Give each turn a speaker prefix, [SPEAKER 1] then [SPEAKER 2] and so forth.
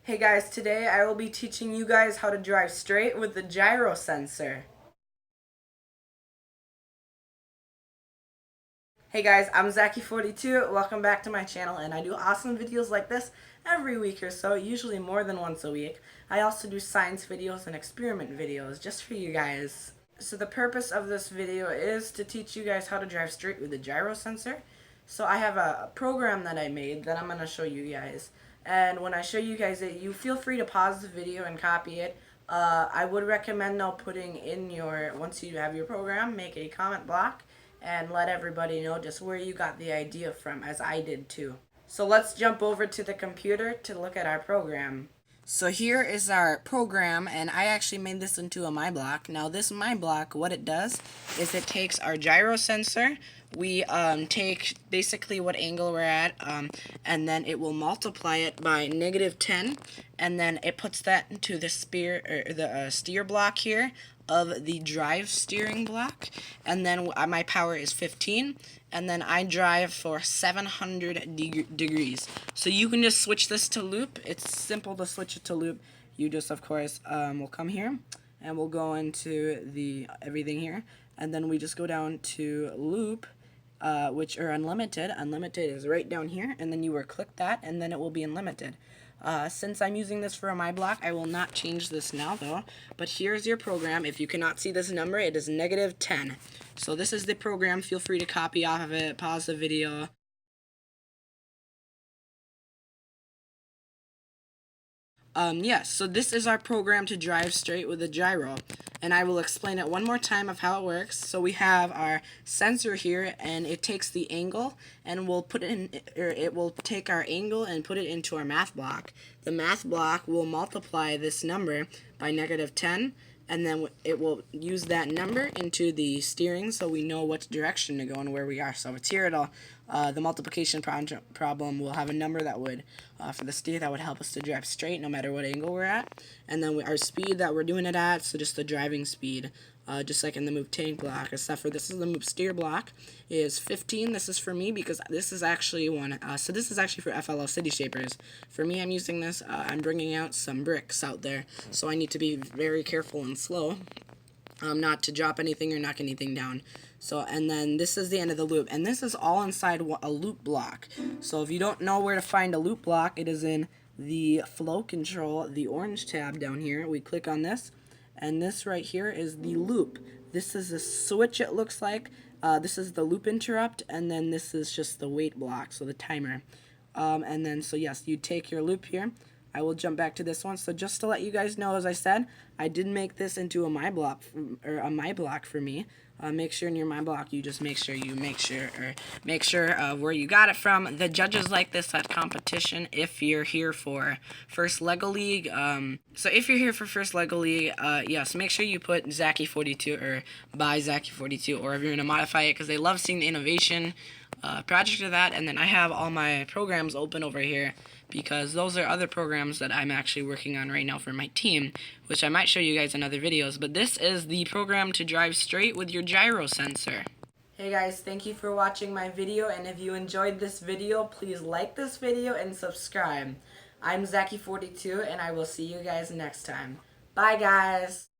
[SPEAKER 1] Hey guys, today I will be teaching you guys how to drive straight with the gyro sensor. Hey guys, I'm Zachy42. Welcome back to my channel, and I do awesome videos like this every week or so, usually more than once a week. I also do science videos and experiment videos just for you guys. So the purpose of this video is to teach you guys how to drive straight with the gyro sensor. So I have a program that I made that I'm going to show you guys. And when I show you guys it, you feel free to pause the video and copy it. I would recommend now putting in once you have your program, make a comment block and let everybody know just where you got the idea from, as I did too. So let's jump over to the computer to look at our program. So here is our program, and I actually made this into a my block. Now this my block, what it does is it takes our gyro sensor. We take basically what angle we're at, and then it will multiply it by -10, and then it puts that into the steer block here of the drive steering block, and then my power is 15, and then I drive for 700 degrees. So you can just switch this to loop. It's simple to switch it to loop. You just, of course, will come here, and we'll go into the everything here, and then we just go down to loop, which are unlimited. Unlimited is right down here, and then you will click that, and then it will be unlimited. Since I'm using this for my block, I will not change this now though, but here's your program. If you cannot see this number, it is -10. So this is the program. Feel free to copy off of it, pause the video. Yes, so this is our program to drive straight with a gyro, and I will explain it one more time of how it works. So we have our sensor here, and it takes the angle, and we'll put it in, or it will take our angle and put it into our math block. The math block will multiply this number by -10, and then it will use that number into the steering so we know what direction to go and where we are. So if it's here, the multiplication problem will have a number that would, for the steer, that would help us to drive straight no matter what angle we're at. And then our speed that we're doing it at, so just the driving speed, just like in the move tank block, except for this is the move steer block, is 15. This is for me because this is actually one, so this is actually for FLL City Shapers. For me, I'm using this, I'm bringing out some bricks out there, so I need to be very careful and slow, not to drop anything or knock anything down. So, and then this is the end of the loop, and this is all inside a loop block. So if you don't know where to find a loop block, it is in the flow control, the orange tab down here. We click on this, and this right here is the loop. This is a switch, it looks like. This is the loop interrupt, and then this is just the wait block, so the timer. And then, so yes, you take your loop here. I will jump back to this one. So just to let you guys know, as I said, I did make this into a my block, or a my block for me. Make sure in your my block you just make sure where you got it from. The judges like this at competition if you're here for first Lego League. So if you're here for first Lego League, yes, make sure you put Zachy42 or by Zachy42, or if you're gonna modify it, because they love seeing the innovation project of that. And then I have all my programs open over here because those are other programs that I'm actually working on right now for my team, which I might show you guys in other videos. But this is the program to drive straight with your gyro sensor. Hey guys, thank you for watching my video, and if you enjoyed this video, please like this video and subscribe. I'm Zachy42, and I will see you guys next time. Bye guys!